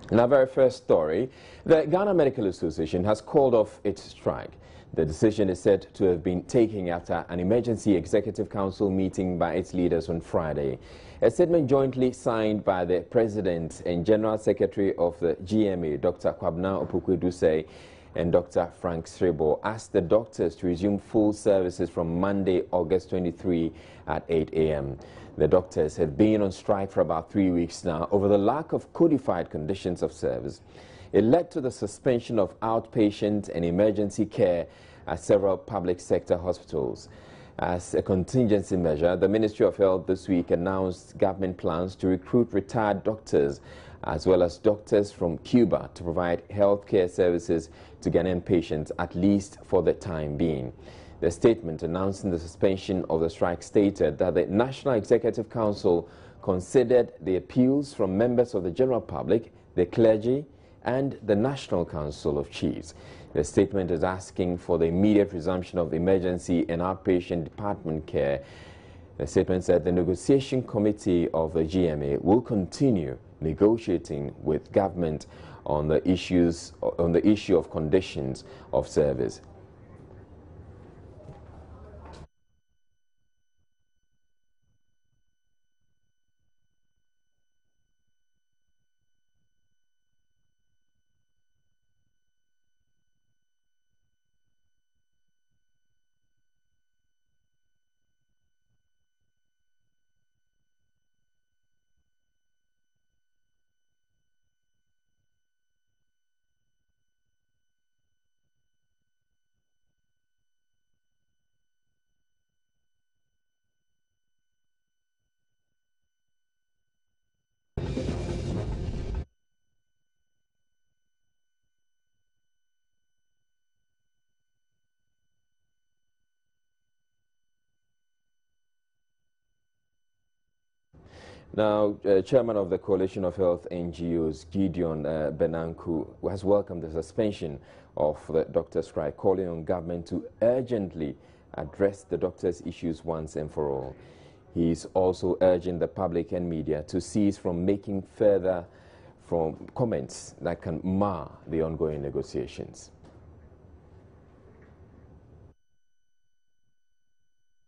In our very first story, the Ghana Medical Association has called off its strike. The decision is said to have been taken after an emergency executive council meeting by its leaders on Friday. A statement jointly signed by the President and General Secretary of the GMA, Dr. Kwabena Opoku-Edusei, and Dr. Frank Srebo asked the doctors to resume full services from Monday, August 23 at 8 a.m. The doctors had been on strike for about 3 weeks now over the lack of codified conditions of service. It led to the suspension of outpatient and emergency care at several public sector hospitals. As a contingency measure, the Ministry of Health this week announced government plans to recruit retired doctors as well as doctors from Cuba to provide health care services to Ghanaian patients, at least for the time being. The statement announcing the suspension of the strike stated that the National Executive Council considered the appeals from members of the general public, the clergy, and the National Council of Chiefs. The statement is asking for the immediate resumption of emergency and outpatient department care. The statement said the negotiation committee of the GMA will continue negotiating with government on the issue of conditions of service. Now, Chairman of the Coalition of Health NGOs, Gideon Benanku, has welcomed the suspension of the doctor strike, calling on government to urgently address the doctors' issues once and for all. He is also urging the public and media to cease from making further comments that can mar the ongoing negotiations.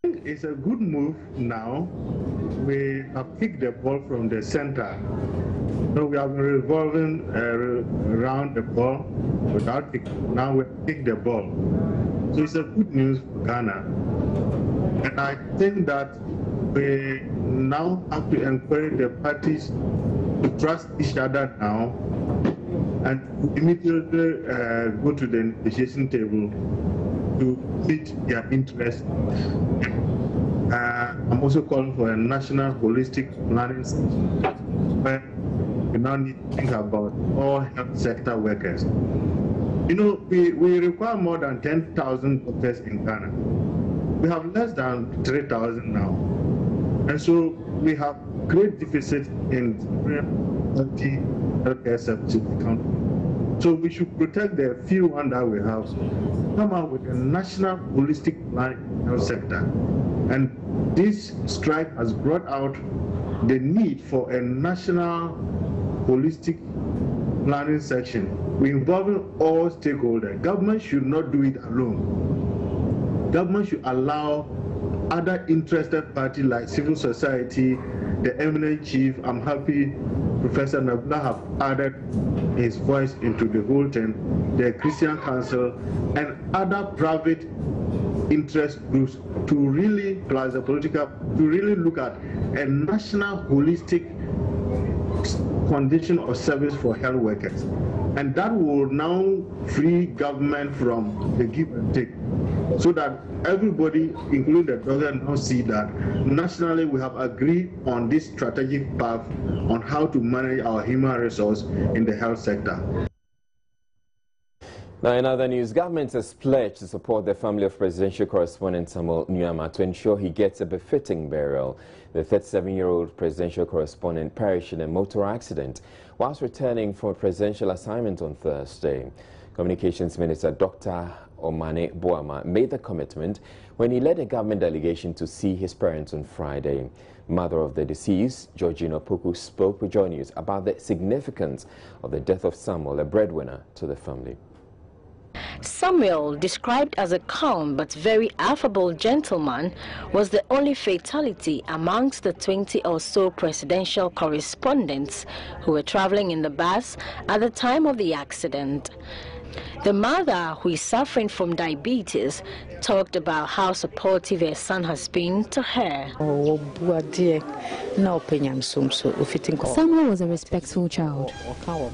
It's a good move now. We have kicked the ball from the center. So we have been revolving around the ball without kicking. Now we kick the ball. So it's a good news for Ghana. And I think that we now have to encourage the parties to trust each other now and immediately go to the negotiation table to meet their interests. I'm also calling for a national holistic planning where we now need to think about all health sector workers. You know, we require more than 10,000 doctors in Ghana. We have less than 3,000 now. And so we have great deficit in quality healthcare services in the country. So we should protect the few ones that we have, come out with a national holistic plan in the health sector. And this strike has brought out the need for a national holistic planning section. We involve all stakeholders. Government should not do it alone. Government should allow other interested parties like civil society, the eminent chief. I'm happy Professor Nabla have added his voice into the whole thing, the Christian Council, and other private interest groups to really, plus the political, to really look at a national holistic condition of service for health workers. And that will now free government from the give and take, so that everybody, including the doctor, now see that nationally we have agreed on this strategic path on how to manage our human resource in the health sector. Now, in other news, government has pledged to support the family of presidential correspondent Samuel Nuama to ensure he gets a befitting burial. The 37-year-old presidential correspondent perished in a motor accident whilst returning from a presidential assignment on Thursday. Communications Minister Dr. Omane Boama made the commitment when he led a government delegation to see his parents on Friday. Mother of the deceased, Georgina Opoku, spoke with Joy News about the significance of the death of Samuel, a breadwinner to the family. Samuel, described as a calm but very affable gentleman, was the only fatality amongst the 20 or so presidential correspondents who were traveling in the bus at the time of the accident. The mother, who is suffering from diabetes, talked about how supportive her son has been to her. Samuel was a respectful child.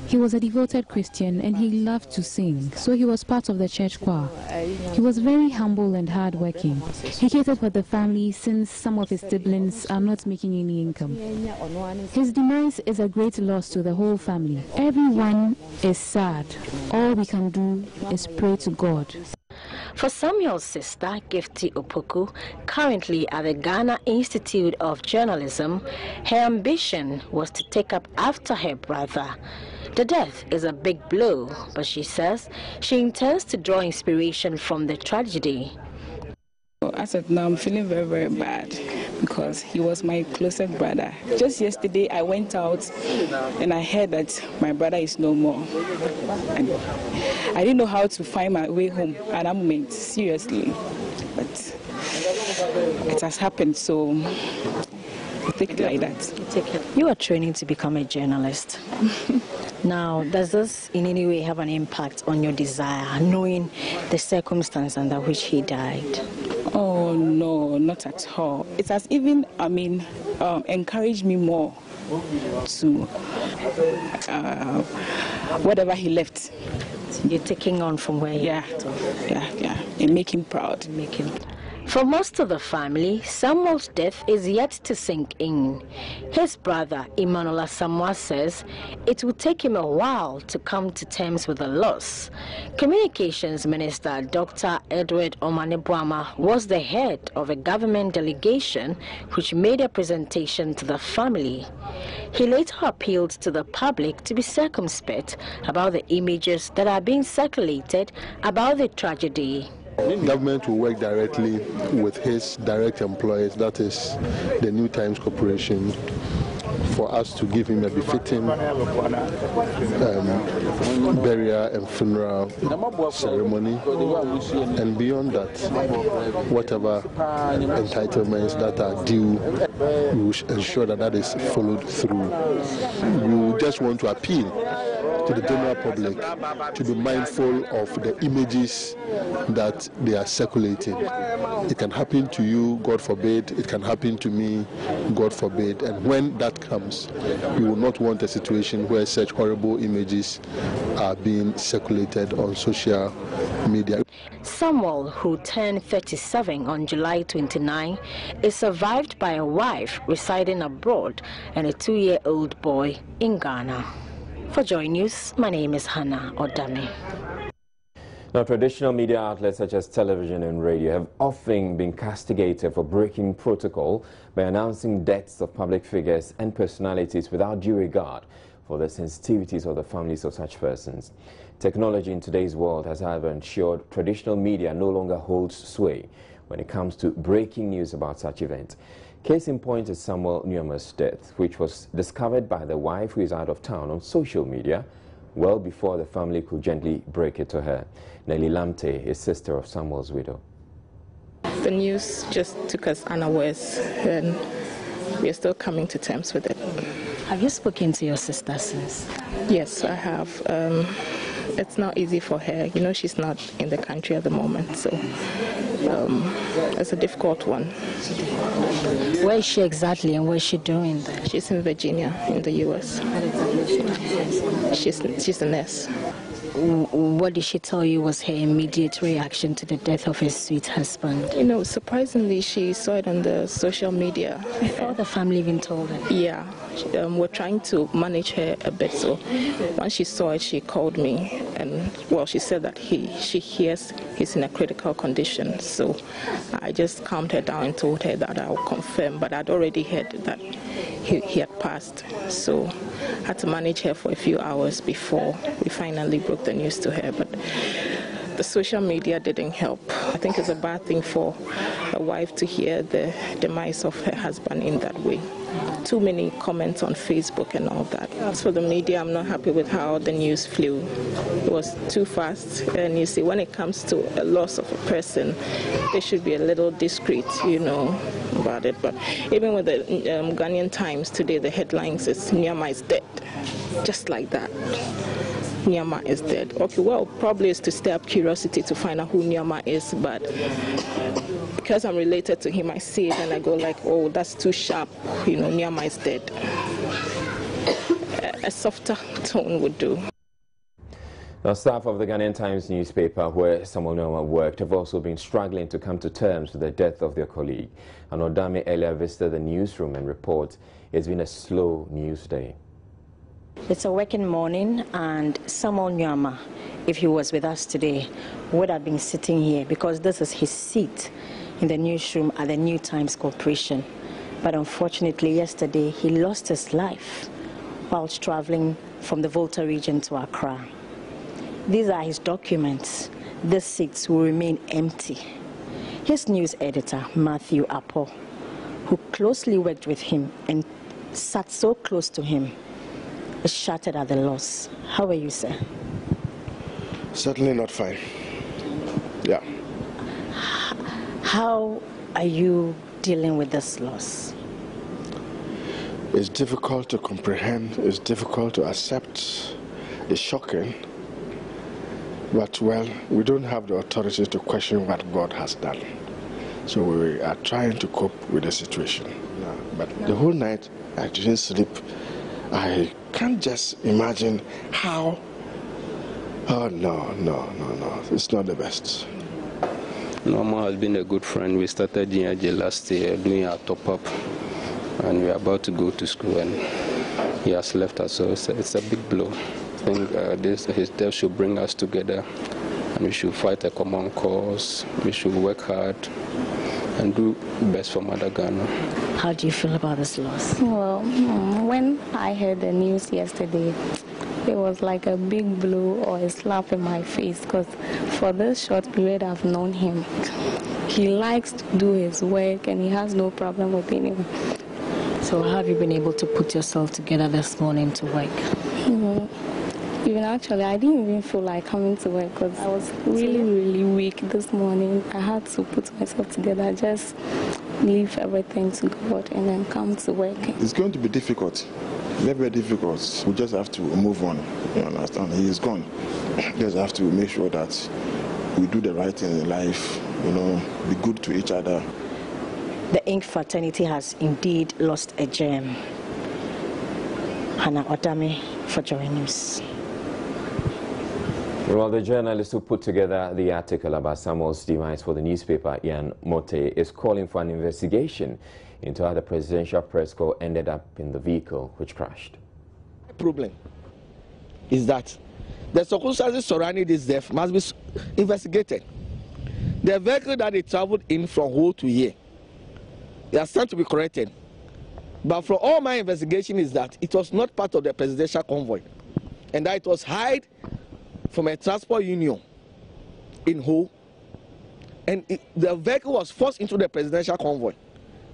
He was a devoted Christian and he loved to sing, so he was part of the church choir. He was very humble and hardworking. He catered for the family since some of his siblings are not making any income. His demise is a great loss to the whole family. Everyone is sad. All we can do is pray to God. For Samuel's sister, Gifty Opoku, currently at the Ghana Institute of Journalism, her ambition was to take up after her brother. The death is a big blow, but she says she intends to draw inspiration from the tragedy. As of now, I'm feeling very, very bad because he was my closest brother. Just yesterday, I went out and I heard that my brother is no more. And I didn't know how to find my way home at that moment, seriously. But it has happened, so I take it like that. You are training to become a journalist. Now, does this in any way have an impact on your desire, knowing the circumstance under which he died? Oh, no, not at all. It has even, encouraged me more to whatever he left. You're taking on from where he left off. Yeah, and make him proud. For most of the family, Samuel's death is yet to sink in. His brother, Emmanuel Asamoah, says it will take him a while to come to terms with the loss. Communications Minister Dr. Edward Omane Boama was the head of a government delegation which made a presentation to the family. He later appealed to the public to be circumspect about the images that are being circulated about the tragedy. Government will work directly with his direct employers, that is the New Times Corporation, for us to give him a befitting burial and funeral ceremony, and beyond that, whatever entitlements that are due, we will ensure that that is followed through. We just want to appeal to the general public to be mindful of the images that they are circulating. It can happen to you, God forbid. It can happen to me, God forbid. And when that comes, we will not want a situation where such horrible images are being circulated on social media. Samuel, who turned 37 on July 29, is survived by a wife residing abroad and a 2-year-old boy in Ghana. For Joy News, my name is Hannah Odame. Now, traditional media outlets such as television and radio have often been castigated for breaking protocol by announcing deaths of public figures and personalities without due regard for the sensitivities of the families of such persons. Technology in today's world has, however, ensured traditional media no longer holds sway when it comes to breaking news about such events. Case in point is Samuel Newama's death, which was discovered by the wife who is out of town on social media well before the family could gently break it to her. Nelly Lamte is sister of Samuel's widow. The news just took us unawares, and we are still coming to terms with it. Have you spoken to your sister since? Yes, I have. It's not easy for her. You know, she's not in the country at the moment, so it's a difficult one. Where is she exactly and what is she doing there? She's in Virginia, in the U.S. She's a nurse. What did she tell you was her immediate reaction to the death of his sweet husband? You know, surprisingly, she saw it on the social media. Before the family even told her? Yeah. We're trying to manage her a bit, so once she saw it, she called me, and well, she said that she hears he's in a critical condition, so I just calmed her down and told her that I'll confirm, but I'd already heard that he had passed. So I had to manage her for a few hours before we finally broke the news to her. But the social media didn't help. I think it's a bad thing for a wife to hear the demise of her husband in that way. Too many comments on Facebook and all that. As for the media, I'm not happy with how the news flew. It was too fast. And you see, when it comes to a loss of a person, they should be a little discreet, about it. But even with the Ghanaian Times today, the headlines is Nyama is dead. Just like that. Nyama is dead. Okay, well, probably it's to stir up curiosity to find out who Nyama is, but because I'm related to him, I see it and I go like, oh, that's too sharp. Nyama is dead. A softer tone would do. Now, staff of the Ghanaian Times newspaper, where Samuel Nyama worked, have also been struggling to come to terms with the death of their colleague. And Odame earlier visited the newsroom and reports it's been a slow news day. It's a working morning, and Samuel Nyama, if he was with us today, would have been sitting here because this is his seat in the newsroom at the New Times Corporation. But unfortunately, yesterday, he lost his life whilst traveling from the Volta region to Accra. These are his documents. These seats will remain empty. His news editor, Matthew Apple, who closely worked with him and sat so close to him, is shattered at the loss. How are you, sir? Certainly not fine. Yeah. How are you dealing with this loss? It's difficult to comprehend. It's difficult to accept. It's shocking. But, well, we don't have the authority to question what God has done. So we are trying to cope with the situation. But the whole night, I didn't sleep. I can't just imagine how. Oh, no. It's not the best. Norma has been a good friend. We started GNJ last year doing our top-up, and we are about to go to school, and he has left us, so it's a big blow. I think his death should bring us together, and we should fight a common cause. We should work hard and do best for Mother Ghana. How do you feel about this loss? Well, when I heard the news yesterday, it was like a big blow or a slap in my face, because for this short period I've known him, he likes to do his work and he has no problem with anyone. So how have you been able to put yourself together this morning to work? Even actually, I didn't even feel like coming to work because I was really weak this morning. I had to put myself together, just leave everything to God and then come to work. It's going to be difficult, very difficult. We just have to move on, you understand? He is gone. Just have to make sure that we do the right thing in life, be good to each other. The Ink fraternity has indeed lost a gem. Hannah Odame for Joy News. Well, the journalist who put together the article about Samuel's demise for the newspaper, Ian Mote, is calling for an investigation into how the presidential press corps ended up in the vehicle which crashed. The problem is that the circumstances surrounding this death must be investigated. The vehicle that they traveled in from Ho to here, they are starting to be corrected. But from all my investigation is that it was not part of the presidential convoy, and that it was hired from a transport union in Ho, and the vehicle was forced into the presidential convoy.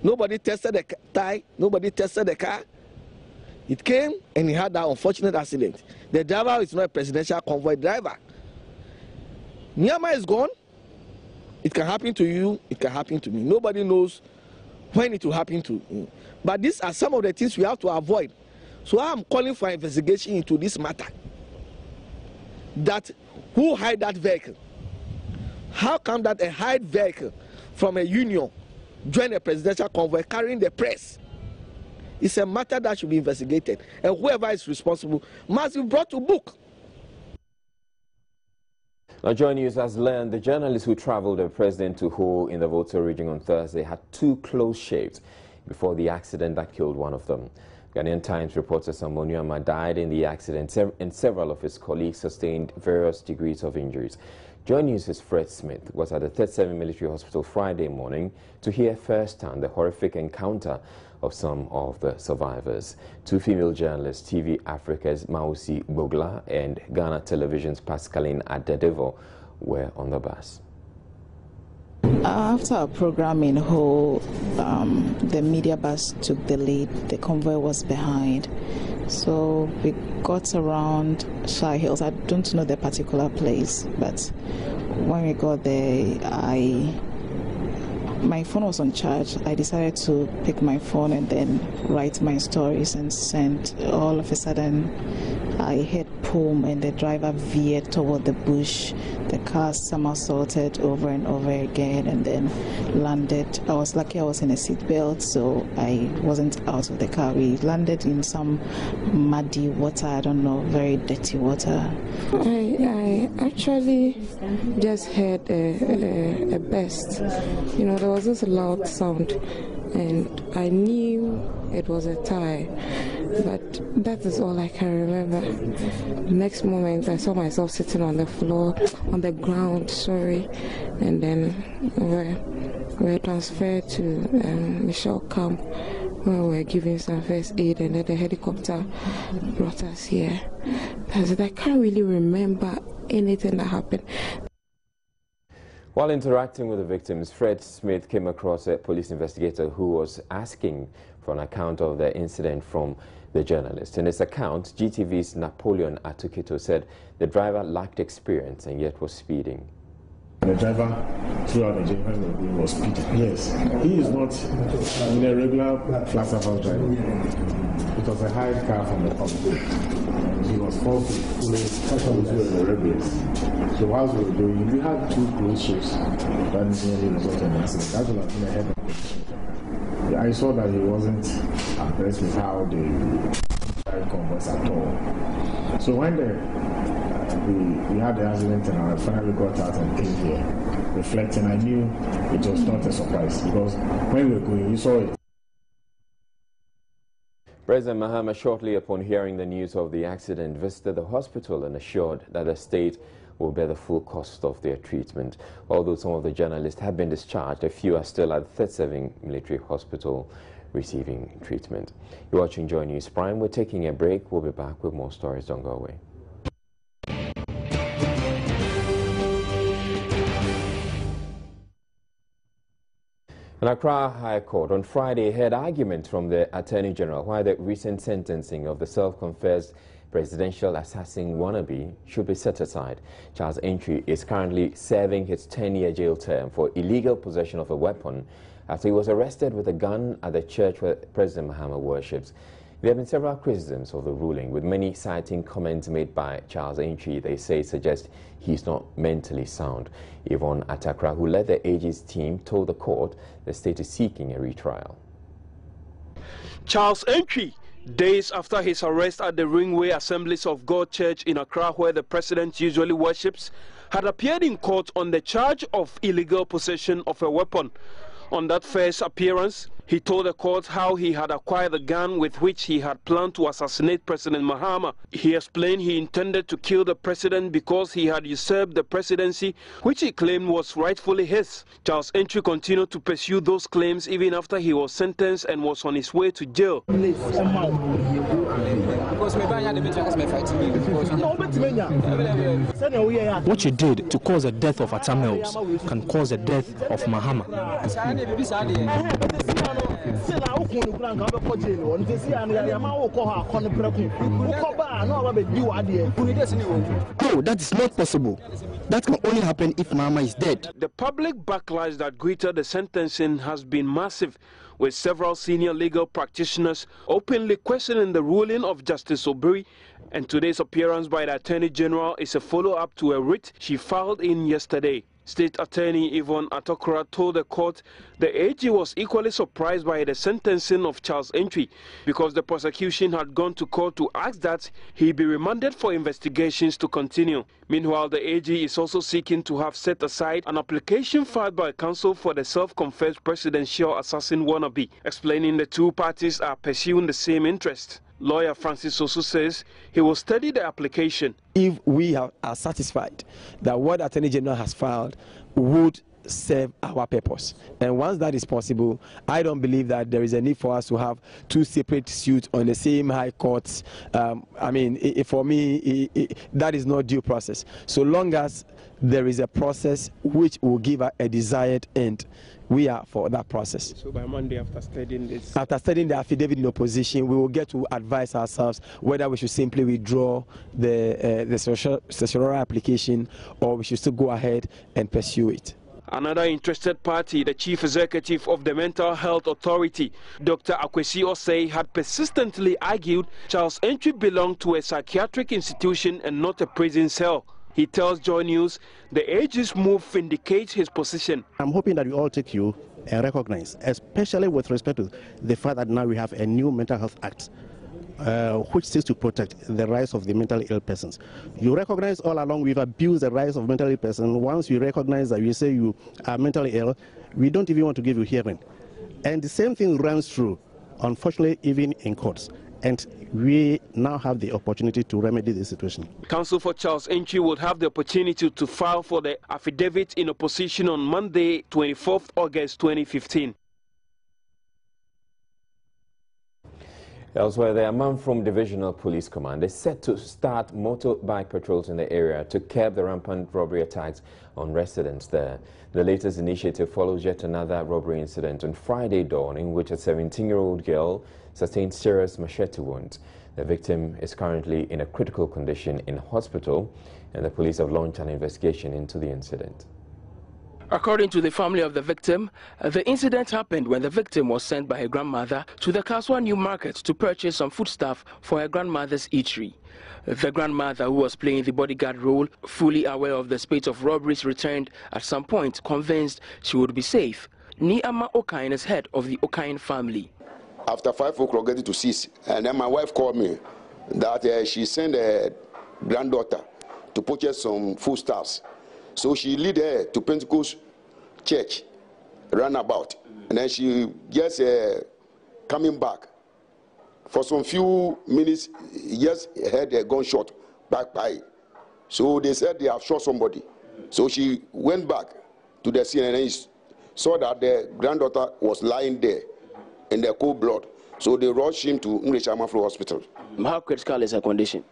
Nobody tested the tie, nobody tested the car. It came and he had that unfortunate accident. The driver is not a presidential convoy driver. Nyama is gone. It can happen to you, it can happen to me. Nobody knows when it will happen to me. But these are some of the things we have to avoid. So I'm calling for an investigation into this matter. That who hired that vehicle? How come that a hired vehicle from a union joined a presidential convoy carrying the press? It's a matter that should be investigated, and whoever is responsible must be brought to book. Now, Joy News has learned the journalist who traveled the president to Ho in the Volta region on Thursday had two close shaves before the accident that killed one of them. Ghanaian Times reporter Samuel Nyama died in the accident and several of his colleagues sustained various degrees of injuries. Joy News' Fred Smith was at the 37 Military Hospital Friday morning to hear firsthand the horrific encounter of some of the survivors. Two female journalists, TV Africa's Mausi Bogla and Ghana Television's Pascaline Adedevo, were on the bus. After our program in Ho, the media bus took the lead. The convoy was behind. So we got around Shire Hills. I don't know the particular place, but when we got there, my phone was on charge. I decided to pick my phone and then write my stories and send. All of a sudden, I heard boom and the driver veered toward the bush. The car somersaulted over and over again and then landed. I was lucky I was in a seatbelt, so I wasn't out of the car. We landed in some muddy water, I don't know, very dirty water. I actually just heard a burst. You know, there was this loud sound and I knew it was a tire, but that is all I can remember. The next moment I saw myself sitting on the floor, on the ground, and then we were transferred to Michelle Camp, where we were giving some first aid, and then the helicopter brought us here. I can't really remember anything that happened. While interacting with the victims, Fred Smith came across a police investigator who was asking for an account of the incident from the journalist. In his account, GTV's Napoleon Atukito said the driver lacked experience and yet was speeding. The driver throughout the journey was speeding. Yes, he is not in a regular flat surface driving. It was a hired car from the public. He was forced to follow the rebels. So whilst we were doing, we had two close shifts that nearly resulted in an accident. That would have been a head of. I saw that he wasn't impressed with how they drive convoys at all. So when we had the accident and I finally got out and came here, reflecting, I knew it was not a surprise because when we were going, we saw it. President Mahama, shortly upon hearing the news of the accident, visited the hospital and assured that the state will bear the full cost of their treatment. Although some of the journalists have been discharged, a few are still at the 37 military hospital receiving treatment. You're watching Joy News Prime. We're taking a break. We'll be back with more stories. Don't go away. An Accra High Court on Friday heard argument from the Attorney General why the recent sentencing of the self-confessed presidential assassin wannabe should be set aside. Charles Entry is currently serving his 10-year jail term for illegal possession of a weapon after he was arrested with a gun at the church where President Mahama worships. There have been several criticisms of the ruling, with many citing comments made by Charles Entry they say suggest he's not mentally sound. Yvonne Atakra, who led the AG's team, told the court the state is seeking a retrial. Charles Entry, days after his arrest at the Ringway Assemblies of God Church in Accra, where the president usually worships, had appeared in court on the charge of illegal possession of a weapon. On that first appearance, he told the court how he had acquired the gun with which he had planned to assassinate President Mahama. He explained he intended to kill the president because he had usurped the presidency, which he claimed was rightfully his. Charles Entry continued to pursue those claims even after he was sentenced and was on his way to jail. What you did to cause the death of Atta Mills can cause the death of Mahama. No, that is not possible. That can only happen if Mahama is dead. The public backlash that greeted the sentencing has been massive, with several senior legal practitioners openly questioning the ruling of Justice Obiri, and today's appearance by the Attorney General is a follow-up to a writ she filed in yesterday. State Attorney Yvonne Atokra told the court the AG was equally surprised by the sentencing of Charles Entry because the prosecution had gone to court to ask that he be remanded for investigations to continue. Meanwhile, the AG is also seeking to have set aside an application filed by counsel for the self-confessed presidential assassin wannabe, explaining the two parties are pursuing the same interest. Lawyer Francis Osu says he will study the application. If we are satisfied that what Attorney General has filed would serve our purpose. And once that is possible, I don't believe that there is a need for us to have two separate suits on the same high courts. I mean, for me, that is not due process. So long as there is a process which will give a desired end, we are for that process. So by Monday, after studying this? After studying the affidavit in opposition, we will get to advise ourselves whether we should simply withdraw the certiorari application or we should still go ahead and pursue it. Another interested party, the Chief Executive of the Mental Health Authority, Dr. Barima Osei, had persistently argued Charles Entry belonged to a psychiatric institution and not a prison cell. He tells Joy News the AG's move vindicates his position. I'm hoping that we all take you and recognize, especially with respect to the fact that now we have a new Mental Health Act, which seeks to protect the rights of the mentally ill persons. You recognize all along we've abused the rights of mentally ill persons. Once you recognize that you say you are mentally ill, we don't even want to give you hearing. And the same thing runs through, unfortunately, even in courts. And we now have the opportunity to remedy the situation. Counsel for Charles Entry would have the opportunity to file for the affidavit in opposition on Monday, 24th August 2015. Elsewhere, the man from Divisional Police Command is set to start motorbike patrols in the area to curb the rampant robbery attacks on residents there. The latest initiative follows yet another robbery incident on Friday dawn in which a 17-year-old girl sustained serious machete wounds. The victim is currently in a critical condition in hospital, and the police have launched an investigation into the incident. According to the family of the victim, the incident happened when the victim was sent by her grandmother to the Kaswa New Market to purchase some foodstuff for her grandmother's eatery. The grandmother, who was playing the bodyguard role, fully aware of the spate of robberies, returned at some point, convinced she would be safe. Niama Okain is head of the Okain family. After 5 o'clock, getting to 6, and then my wife called me that she sent her granddaughter to purchase some foodstuffs. So she lead her to Pentecost Church, ran about, and then she just coming back. For some few minutes, just heard a gunshot back by. So they said they have shot somebody. So she went back to the scene and then saw that the granddaughter was lying there in the cold blood. So they rushed him to Amafro Hospital. How critical is her condition?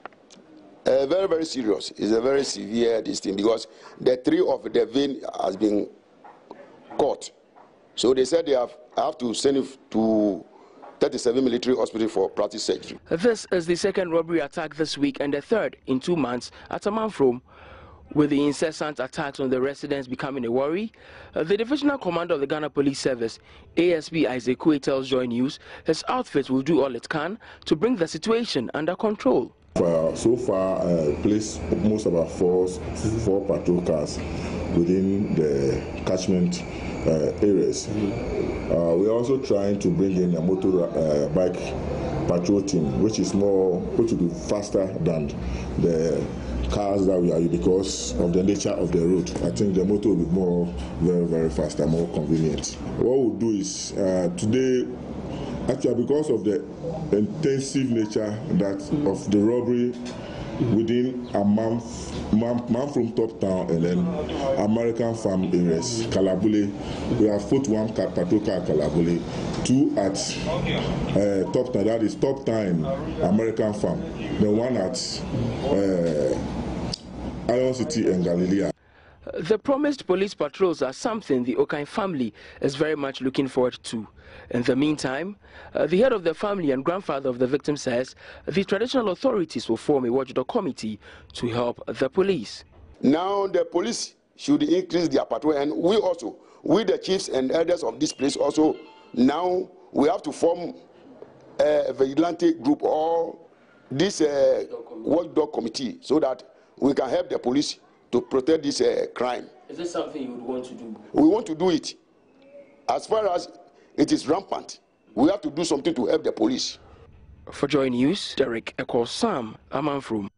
Very, very serious. It's a very severe thing because the 3 of the vein has been caught. So they said they have to send it to 37 military hospital for plastic surgery. This is the second robbery attack this week and the third in 2 months at Amanfrom. With the incessant attacks on the residents becoming a worry, the Divisional Commander of the Ghana Police Service, ASP Isaac Kwe, tells Joy News his outfit will do all it can to bring the situation under control. So far, placed most of our four patrol cars within the catchment areas. We're also trying to bring in a motorbike patrol team, which will be faster than the cars that we are using because of the nature of the road. I think the motor will be very, very fast and more convenient. What we'll do is today, actually, because of the intensive nature of the robbery within a month from Top Town and then American Farm areas, Kalabule, we have put 1 patrol car at Kalabule, 2 at Top Town, that is Top Town American Farm, the 1 at Iron City and Galilee. The promised police patrols are something the Okain family is very much looking forward to. In the meantime, the head of the family and grandfather of the victim says the traditional authorities will form a watchdog committee to help the police. Now the police should increase their patrol, and we the chiefs and elders of this place also, now we have to form a vigilante group or this watchdog committee so that we can help the police to protect this crime. Is this something you would want to do? We want to do it. As far as it is rampant, we have to do something to help the police. For Joy News, Derek Ekosam, Amanfrom.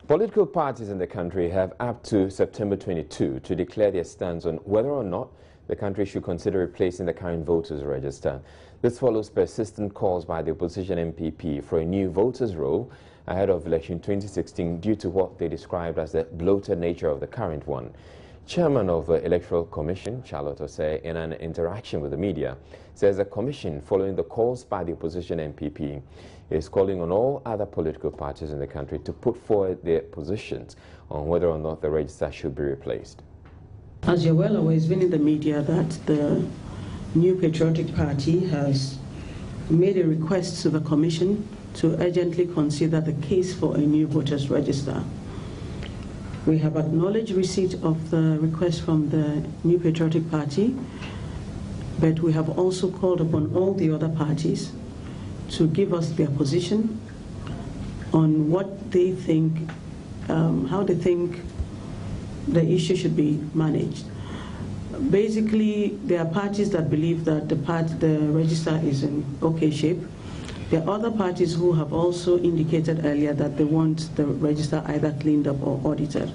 Political parties in the country have up to September 22 to declare their stance on whether or not the country should consider replacing the current voters register. This follows persistent calls by the opposition MPP for a new voters roll ahead of election 2016 due to what they described as the bloated nature of the current one. Chairman of the Electoral Commission, Charlotte Osei, in an interaction with the media, says the commission, following the calls by the opposition MPP, is calling on all other political parties in the country to put forward their positions on whether or not the register should be replaced. As you're well aware, it's been in the media that the New Patriotic Party has made a request to the commission to urgently consider the case for a new voters register. We have acknowledged receipt of the request from the New Patriotic Party, but we have also called upon all the other parties to give us their position on what they think, how they think the issue should be managed. Basically, there are parties that believe that the register is in okay shape. There are other parties who have also indicated earlier that they want the register either cleaned up or audited.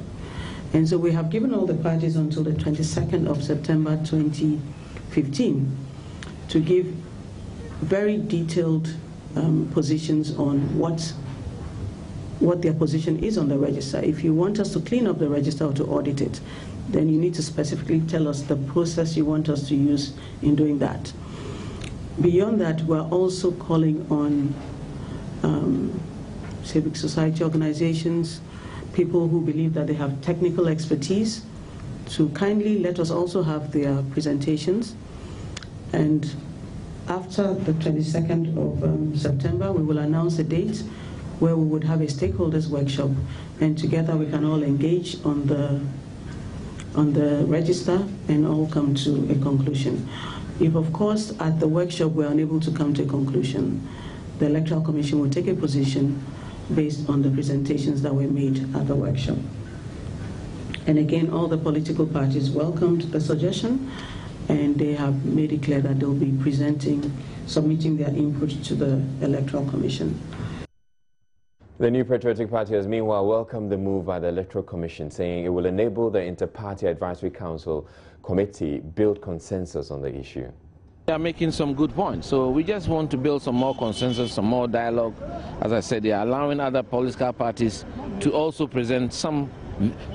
And so we have given all the parties until the 22nd of September 2015 to give very detailed positions on what their position is on the register. If you want us to clean up the register or to audit it, then you need to specifically tell us the process you want us to use in doing that. Beyond that, we're also calling on civic society organizations, people who believe that they have technical expertise, to kindly let us also have their presentations. And after the 22nd of September, we will announce a date where we would have a stakeholders workshop, and together we can all engage on the register and all come to a conclusion. If, of course, at the workshop we're unable to come to a conclusion, the Electoral Commission will take a position based on the presentations that were made at the workshop. And again, all the political parties welcomed the suggestion, and they have made it clear that they'll be submitting their input to the Electoral Commission. The New Patriotic Party has meanwhile welcomed the move by the Electoral Commission, saying it will enable the Inter-Party Advisory Council Committee build consensus on the issue. They are making some good points, so we just want to build some more consensus, some more dialogue. As I said, they are allowing other political parties to also present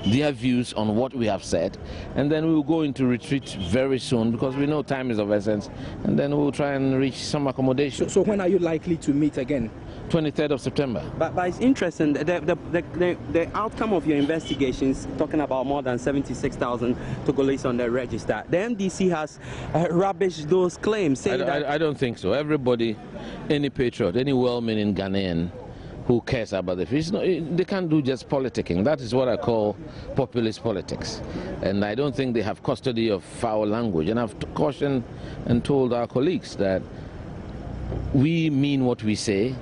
their views on what we have said, and then we will go into retreat very soon because we know time is of essence, and then we will try and reach some accommodation. So when are you likely to meet again? 23rd of September. But it's interesting, the outcome of your investigations, talking about more than 76,000 Togolese on the register, the MDC has rubbished those claims, saying that... I don't think so. Everybody, any patriot, any well-meaning Ghanaian who cares about the fish, they can't do just politicking. That is what I call populist politics. And I don't think they have custody of foul language. And I've cautioned and told our colleagues that we mean what we say.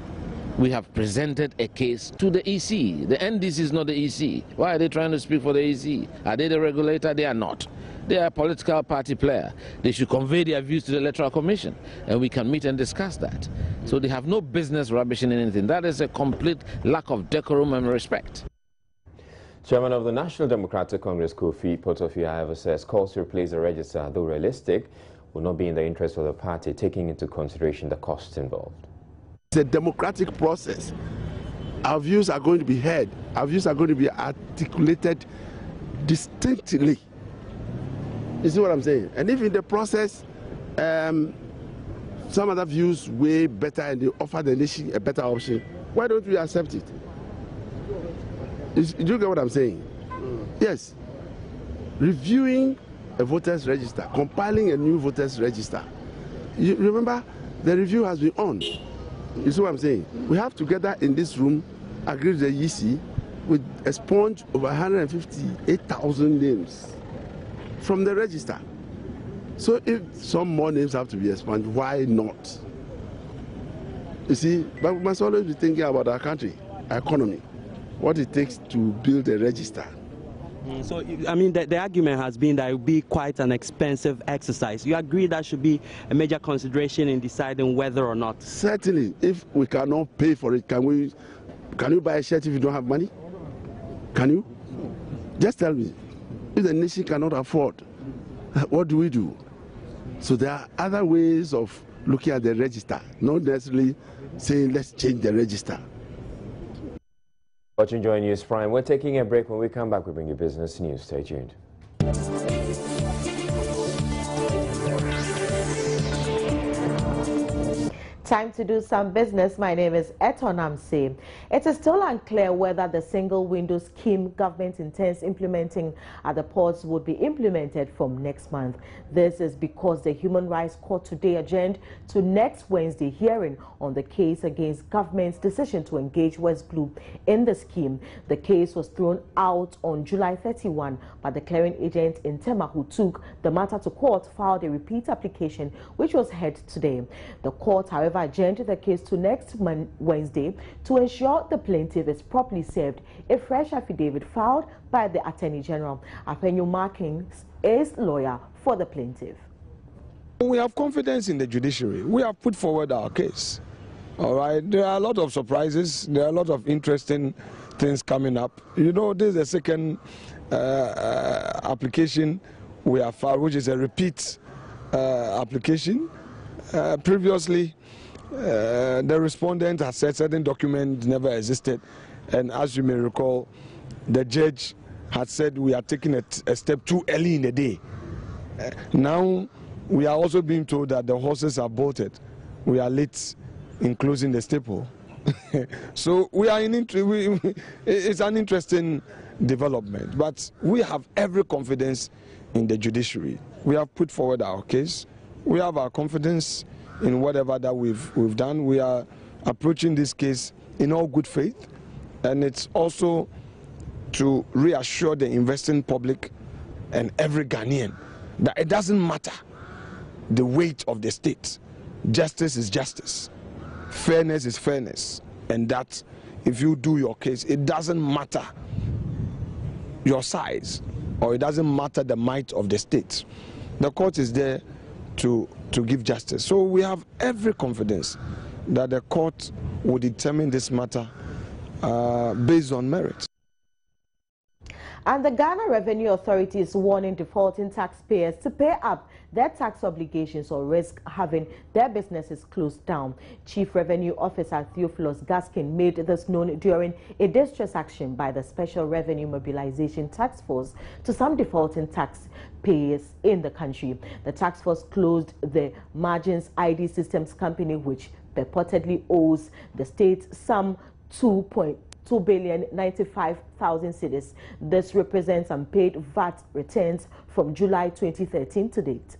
We have presented a case to the EC. The NDC is not the EC. Why are they trying to speak for the EC? Are they the regulator? They are not. They are a political party player. They should convey their views to the Electoral Commission, and we can meet and discuss that. So they have no business rubbishing anything. That is a complete lack of decorum and respect. Chairman of the National Democratic Congress, Kofi Potofie, however, says calls to replace the register, though realistic, will not be in the interest of the party, taking into consideration the costs involved. It's a democratic process. Our views are going to be heard. Our views are going to be articulated distinctly. You see what I'm saying? And if in the process some other views way better and they offer the nation a better option, why don't we accept it? Do you get what I'm saying? Yes. Reviewing a voters register, compiling a new voters register. You remember, the review has been on. You see what I'm saying? We have together in this room agreed the EC with a sponge over 158,000 names from the register. So if some more names have to be expunged, why not? You see, but we must always be thinking about our country, our economy, what it takes to build a register. So, I mean, the argument has been that it would be quite an expensive exercise. You agree that should be a major consideration in deciding whether or not? Certainly. If we cannot pay for it, can you buy a shirt if you don't have money? Can you? Just tell me. If the nation cannot afford, what do we do? So there are other ways of looking at the register, not necessarily saying let's change the register. Watching Joy News Prime. We're taking a break. When we come back, we bring you business news. Stay tuned. Time to do some business. My name is Eton Amse. It is still unclear whether the single window scheme government intends implementing at the ports would be implemented from next month. This is because the Human Rights Court today adjourned to next Wednesday hearing on the case against government's decision to engage West Blue in the scheme. The case was thrown out on July 31, but the clearing agent in Tema who took the matter to court filed a repeat application which was heard today. The court, however, adjourned the case to next Wednesday to ensure the plaintiff is properly served a fresh affidavit filed by the Attorney General. Apenyo Markings is lawyer for the plaintiff. We have confidence in the judiciary. We have put forward our case. All right, there are a lot of surprises. There are a lot of interesting things coming up. You know, this is the second application we have filed, which is a repeat application. Previously, the respondent has said certain documents never existed, and as you may recall, the judge had said we are taking a step too early in the day. Now we are also being told that the horses are bolted. We are late in closing the staple. So we are it's an interesting development, but we have every confidence in the judiciary. We have put forward our case. We have our confidence in whatever that we've done. We are approaching this case in all good faith, and it's also to reassure the investing public and every Ghanaian that it doesn't matter the weight of the state. Justice is justice. Fairness is fairness. And that if you do your case, it doesn't matter your size, or it doesn't matter the might of the state. The court is there to give justice. So we have every confidence that the court will determine this matter based on merit. And the Ghana Revenue Authority is warning defaulting taxpayers to pay up their tax obligations or risk having their businesses closed down. Chief Revenue Officer Theophilus Gaskin made this known during a distress action by the Special Revenue Mobilization Task Force to some defaulting taxpayers in the country. The task force closed the Margins ID Systems Company, which purportedly owes the state some 2,095,000 cedis. This represents unpaid VAT returns from July 2013 to date.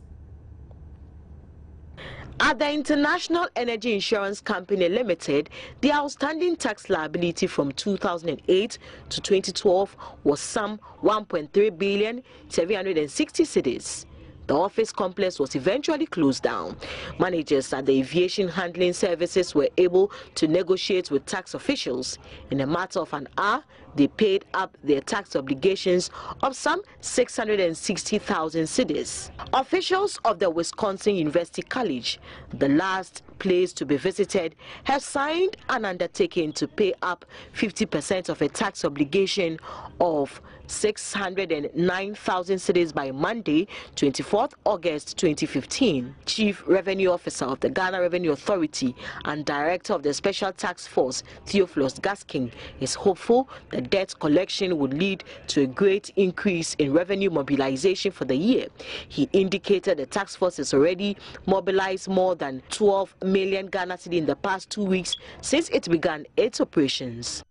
At the International Energy Insurance Company Limited, the outstanding tax liability from 2008 to 2012 was some 1.3 billion 760 cedis. The office complex was eventually closed down. Managers at the aviation handling services were able to negotiate with tax officials. In a matter of an hour, they paid up their tax obligations of some 660,000 cedis. Officials of the Wisconsin University College, the last place to be visited, have signed an undertaking to pay up 50% of a tax obligation of 609,000 cedis by Monday, 24th August 2015. Chief Revenue Officer of the Ghana Revenue Authority and Director of the Special Task Force, Theophilus Gaskin, is hopeful that debt collection would lead to a great increase in revenue mobilization for the year. He indicated the task force has already mobilized more than 12 million Ghana cedi in the past 2 weeks since it began its operations.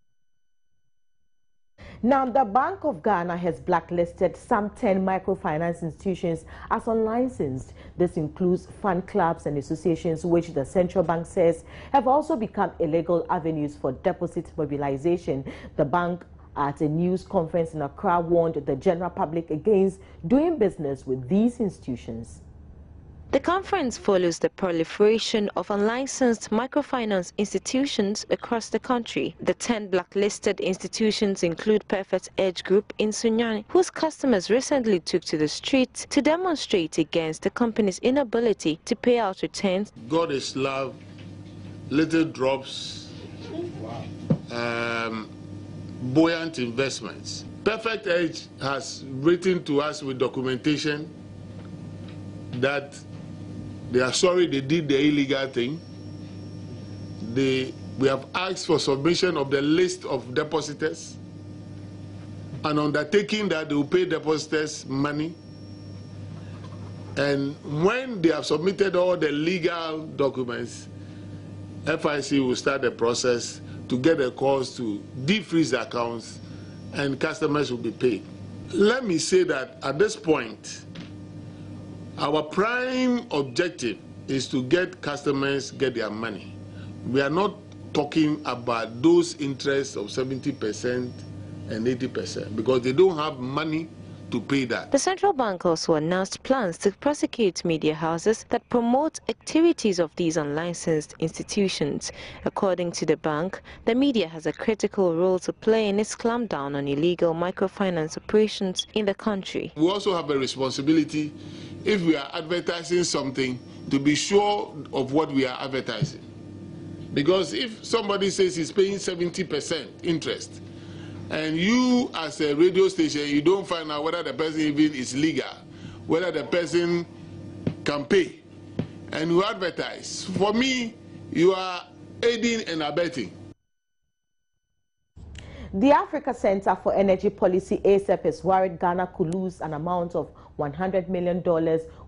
Now, the Bank of Ghana has blacklisted some 10 microfinance institutions as unlicensed. This includes fund clubs and associations which the central bank says have also become illegal avenues for deposit mobilization. The bank, at a news conference in Accra, warned the general public against doing business with these institutions. The conference follows the proliferation of unlicensed microfinance institutions across the country. The 10 blacklisted institutions include Perfect Edge Group in Sunyani, whose customers recently took to the streets to demonstrate against the company's inability to pay out returns. God is love, little drops, buoyant investments. Perfect Edge has written to us with documentation that they are sorry they did the illegal thing. We have asked for submission of the list of depositors. an undertaking that they will pay depositors money, and when they have submitted all the legal documents, FIC will start the process to get the courts to defreeze the accounts and customers will be paid. Let me say that at this point, our prime objective is to get customers get their money. We are not talking about those interests of 70% and 80% because they don't have money to pay that. The central bank also announced plans to prosecute media houses that promote activities of these unlicensed institutions. According to the bank, the media has a critical role to play in its clampdown on illegal microfinance operations in the country. We also have a responsibility, if we are advertising something, to be sure of what we are advertising. Because if somebody says he's paying 70% interest, and you as a radio station, you don't find out whether the person even is legal, whether the person can pay, and you advertise, for me, you are aiding and abetting. The Africa Center for Energy Policy, ASEP, is worried Ghana could lose an amount of $100 million,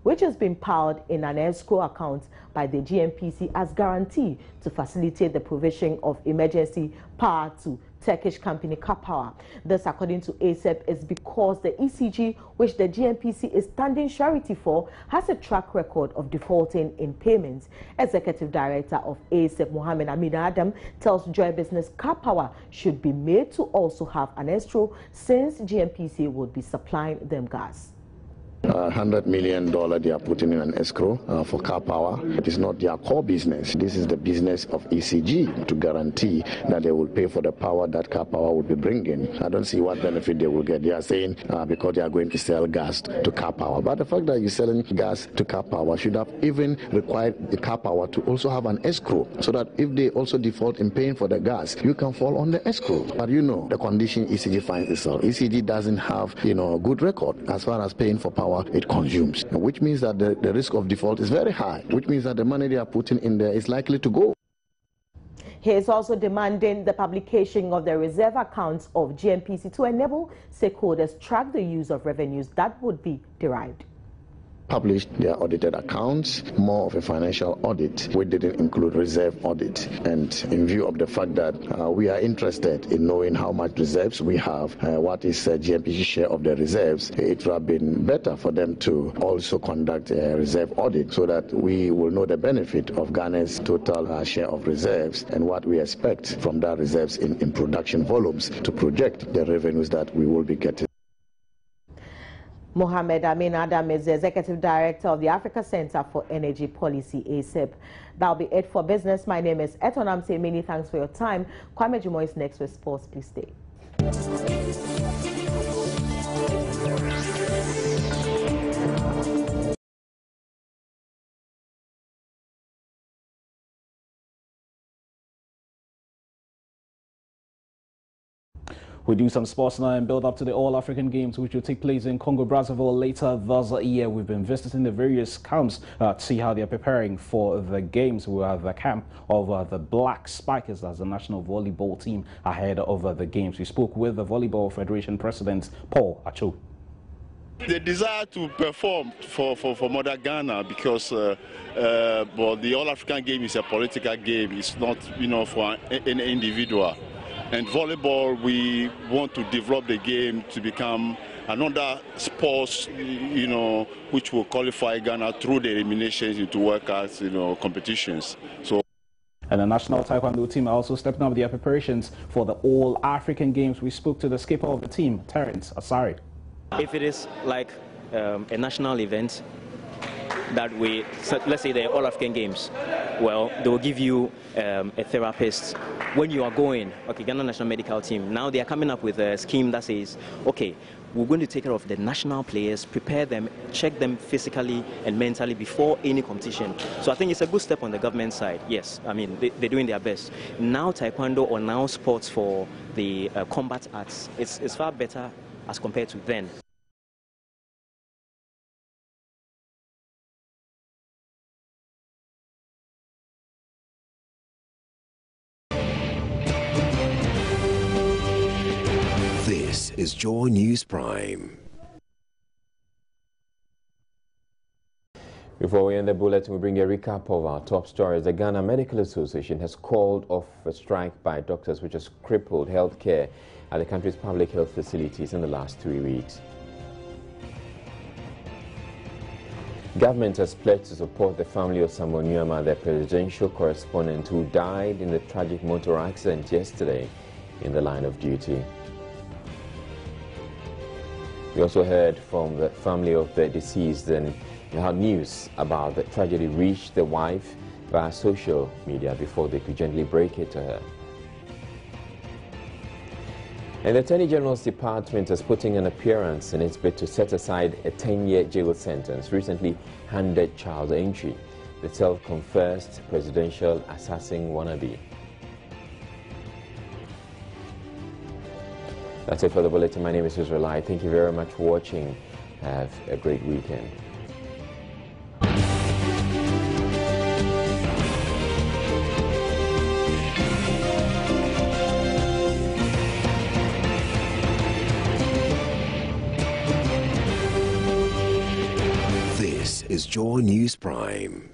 which has been piled in an escrow account by the GNPC as guarantee to facilitate the provision of emergency power to Turkish company Kapower. This, according to ASEP, is because the ECG, which the GNPC is standing surety for, has a track record of defaulting in payments. Executive Director of ASEP, Mohammed Amin Adam, tells Joy Business Kapower should be made to also have an escrow since GNPC would be supplying them gas. $100 million they are putting in an escrow for car power. It is not their core business. This is the business of ECG to guarantee that they will pay for the power that car power will be bringing. I don't see what benefit they will get. They are saying because they are going to sell gas to car power. But the fact that you're selling gas to car power should have even required the car power to also have an escrow so that if they also default in paying for the gas, you can fall on the escrow. But you know the condition ECG finds itself. ECG doesn't have a good record as far as paying for power it consumes, which means that the risk of default is very high, which means that the money they are putting in there is likely to go. He is also demanding the publication of the reserve accounts of GNPC to enable stakeholders track the use of revenues that would be derived. Published their audited accounts, more of a financial audit. We didn't include reserve audit. And in view of the fact that we are interested in knowing how much reserves we have, what is GNPC's share of the reserves, it would have been better for them to also conduct a reserve audit so that we will know the benefit of Ghana's total share of reserves and what we expect from that reserves in production volumes to project the revenues that we will be getting. Mohammed Amin Adam is the Executive Director of the Africa Center for Energy Policy, ASEP. That'll be it for business. My name is Eton Amse. Many thanks for your time. Kwame Jumo is next with sports. Please stay. We do some sports now and build up to the All-African Games, which will take place in Congo-Brazzaville later this year. We've been visiting the various camps to see how they're preparing for the games. We are at the camp of the Black Spikers as the national volleyball team ahead of the games. We spoke with the Volleyball Federation President, Paul Acho. The desire to perform for Mother Ghana because but the All-African Game is a political game. It's not, for an individual. And volleyball, we want to develop the game to become another sport, which will qualify Ghana through the eliminations into World Cup, competitions. And the national taekwondo team are also stepping up their preparations for the All-African Games. We spoke to the skipper of the team, Terence Asare. If it is like a national event that let's say the All-African Games, well, they will give you a therapist when you are going. Okay, Ghana National Medical Team, now they are coming up with a scheme that says, okay, we're going to take care of the national players, prepare them, check them physically and mentally before any competition. So I think it's a good step on the government side. Yes, I mean, they're doing their best. Now taekwondo or now sports for the combat arts, it's far better as compared to then. This is Joy News Prime. Before we end the bulletin, we bring you a recap of our top stories. The Ghana Medical Association has called off a strike by doctors which has crippled healthcare at the country's public health facilities in the last 3 weeks. Government has pledged to support the family of Samuel Nyama, the presidential correspondent who died in the tragic motor accident yesterday in the line of duty. We also heard from the family of the deceased and had news about the tragedy reached the wife via social media before they could gently break it to her. And the Attorney General's Department is putting an appearance in its bid to set aside a 10-year jail sentence recently handed child entry, the self-confessed presidential assassin wannabe. That's it for the bulletin. My name is Israel. Thank you very much for watching. Have a great weekend. This is Joy News Prime.